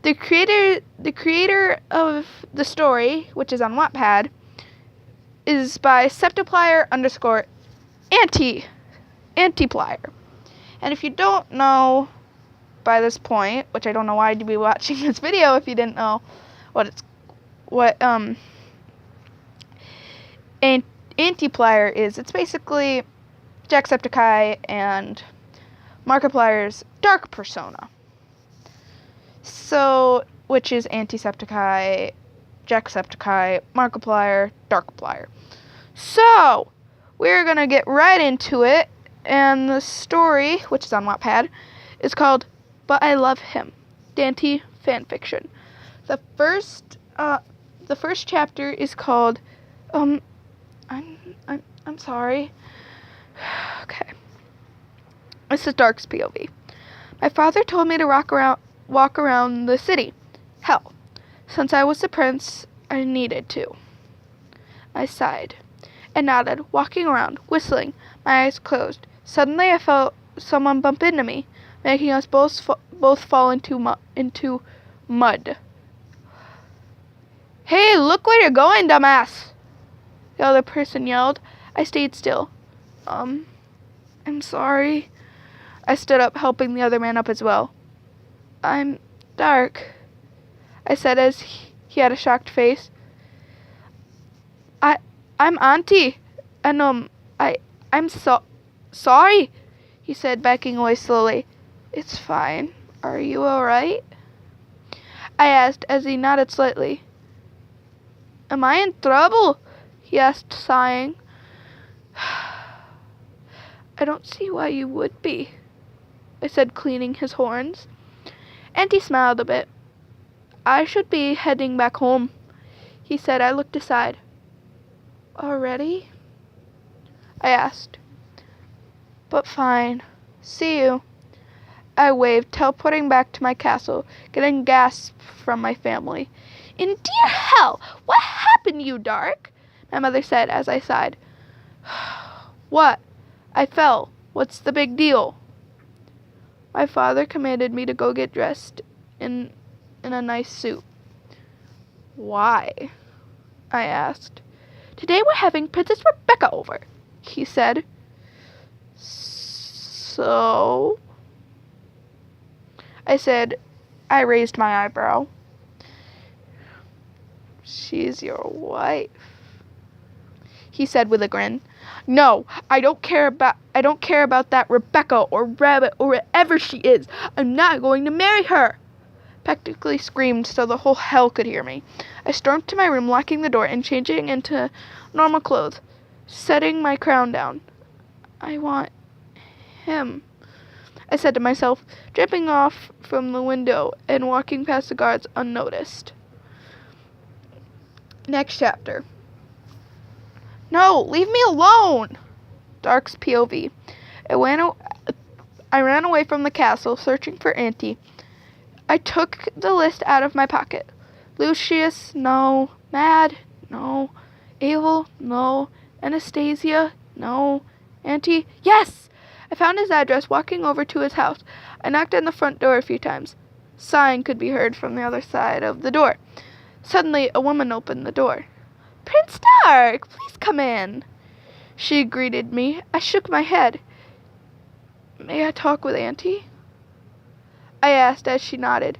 The creator of the story, which is on Wattpad, is by Septiplier _Antiplier. And if you don't know by this point, which I don't know why you'd be watching this video if you didn't know what Antiplier is, it's basically Jacksepticeye and Markiplier's dark persona. So, which is Antisepticeye, Jacksepticeye, Markiplier, Darkiplier. So, we're gonna get right into it, and the story, which is on Wattpad, is called "But I Love Him," Dante fanfiction. The first chapter is called, I'm sorry. Okay. This is Dark's POV. My father told me to walk around the city. Hell, since I was the prince, I needed to. I sighed and nodded, walking around, whistling, my eyes closed. Suddenly I felt someone bump into me, making us both fall into mud. Hey, look where you're going, dumbass! The other person yelled. I stayed still. I'm sorry. I stood up, helping the other man up as well. I'm Dark, I said as he had a shocked face. I'm Auntie, and I'm sorry, he said, backing away slowly. It's fine. Are you alright? I asked as he nodded slightly. Am I in trouble? He asked, sighing. I don't see why you would be, I said, cleaning his horns. Auntie smiled a bit. I should be heading back home, he said. I looked aside. Already? I asked. But fine. See you. I waved, teleporting back to my castle, getting gasps from my family. In dear hell! What happened, you Dark? My mother said as I sighed. What? I fell. What's the big deal? My father commanded me to go get dressed in a nice suit. Why? I asked. Today we're having Princess Rebecca over, he said. So? I said. I raised my eyebrow. She's your wife, he said with a grin. No, I don't care about that Rebecca or Rabbit or whatever she is. I'm not going to marry her, practically screamed so the whole hell could hear me. I stormed to my room, locking the door and changing into normal clothes, setting my crown down. I want him, I said to myself, jumping off from the window and walking past the guards unnoticed. Next chapter. No, leave me alone! Dark's POV. I ran away from the castle, searching for Auntie. I took the list out of my pocket. Lucius, no. Mad, no. Abel, no. Anastasia, no. Auntie, yes! I found his address, walking over to his house. I knocked on the front door a few times. Sighing could be heard from the other side of the door. Suddenly, a woman opened the door. Prince Dark, please come in. She greeted me. I shook my head. May I talk with Auntie? I asked as she nodded.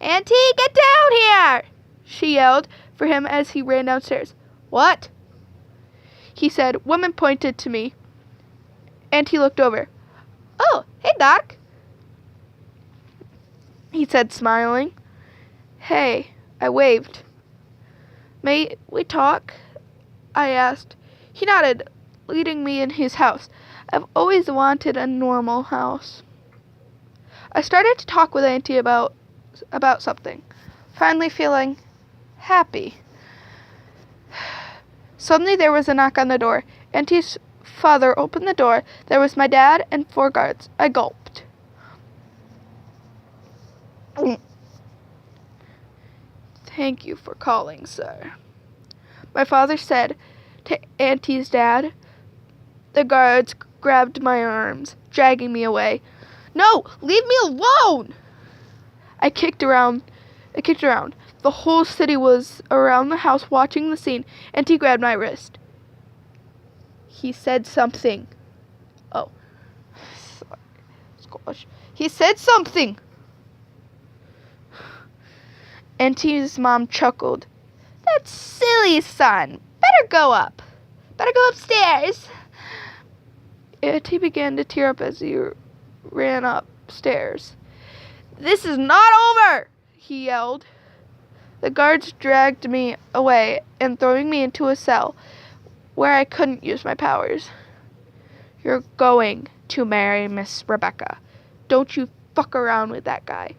Auntie, get down here! She yelled for him as he ran downstairs. What? He said. Woman pointed to me. Auntie looked over. Oh, hey, Dark, he said, smiling. Hey, I waved. May we talk? I asked. He nodded, leading me in his house. I've always wanted a normal house. I started to talk with Auntie about something, finally feeling happy. Suddenly there was a knock on the door. Auntie's father opened the door. There was my dad and 4 guards. I gulped. Thank you for calling, sir, my father said to Auntie's dad. The guards grabbed my arms, dragging me away. No, leave me alone! I kicked around I kicked around. The whole city was around the house watching the scene, and he grabbed my wrist. He said something. Oh. Gosh. He said something. Auntie's mom chuckled. That silly son. Better go up. Better go upstairs. Auntie began to tear up as he ran upstairs. This is not over, he yelled. The guards dragged me away and throwing me into a cell where I couldn't use my powers. You're going to marry Miss Rebecca. Don't you fuck around with that guy.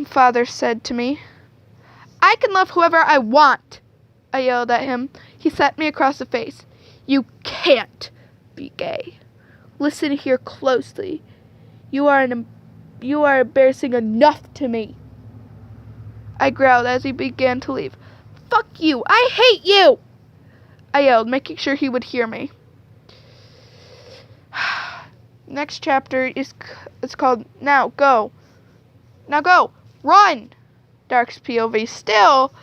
Father said to me. I can love whoever I want, I yelled at him. He slapped me across the face. You can't be gay. Listen here closely. You are embarrassing enough to me. I growled as he began to leave. Fuck you! I hate you! I yelled, making sure he would hear me. Next chapter is called Now Go. Now go! Run! Dark's POV still.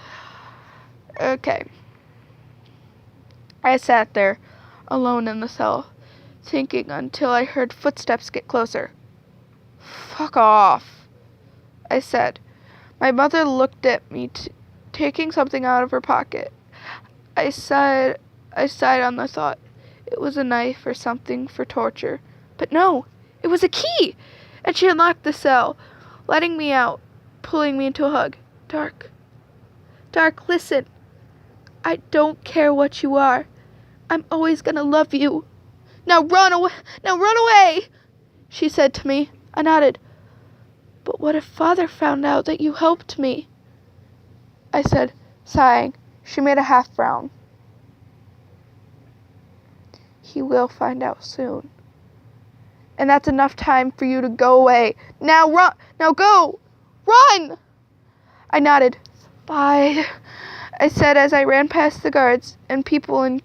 Okay. I sat there, alone in the cell, thinking until I heard footsteps get closer. Fuck off, I said. My mother looked at me, taking something out of her pocket. I sighed on the thought. It was a knife or something for torture. But no, it was a key! And she unlocked the cell, letting me out, pulling me into a hug. Dark, listen. I don't care what you are. I'm always gonna love you. Now run away, she said to me. I nodded. But what if Father found out that you helped me? I said, sighing. She made a half frown. He will find out soon. And that's enough time for you to go away. Now run! Now go! Run! I nodded. Bye, I said as I ran past the guards and people in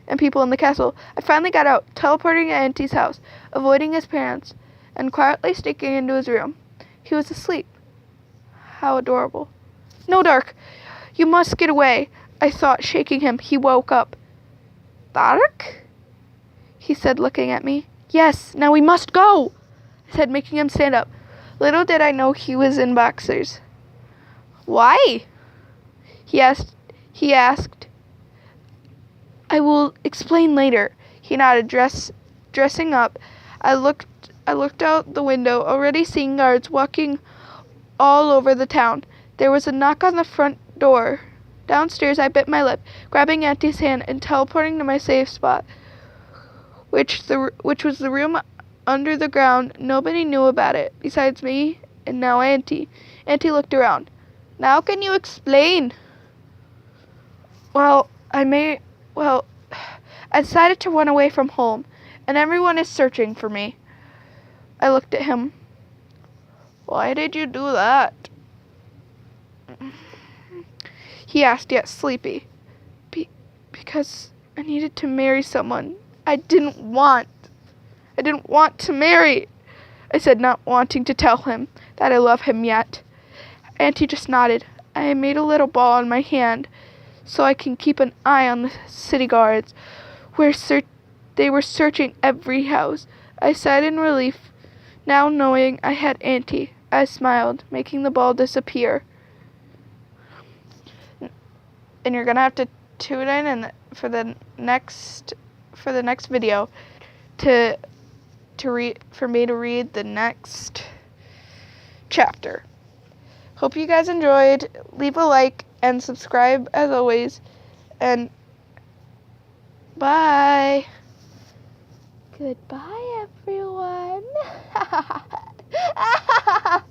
the castle. I finally got out, teleporting at Auntie's house, avoiding his parents, and quietly sneaking into his room. He was asleep. How adorable. No, Dark. You must get away, I thought, shaking him. He woke up. Dark? He said, looking at me. Yes, now we must go, I said, making him stand up. Little did I know he was in boxers. Why? He asked. I will explain later. He nodded, dressing up. I looked out the window, already seeing guards walking all over the town. There was a knock on the front door. Downstairs, I bit my lip, grabbing Auntie's hand and teleporting to my safe spot, which was the room under the ground. Nobody knew about it, besides me and now Auntie. Auntie looked around. Now can you explain? I decided to run away from home, and everyone is searching for me. I looked at him. Why did you do that? He asked, yet sleepy. Because I needed to marry someone I didn't want to marry, I said, not wanting to tell him that I love him yet. Auntie just nodded. I made a little ball on my hand so I can keep an eye on the city guards, they were searching every house. I sighed in relief, now knowing I had Auntie. I smiled, making the ball disappear. And you're gonna have to tune in for the next video for me to read the next chapter. Hope you guys enjoyed. Leave a like and subscribe as always. And bye. Goodbye, everyone.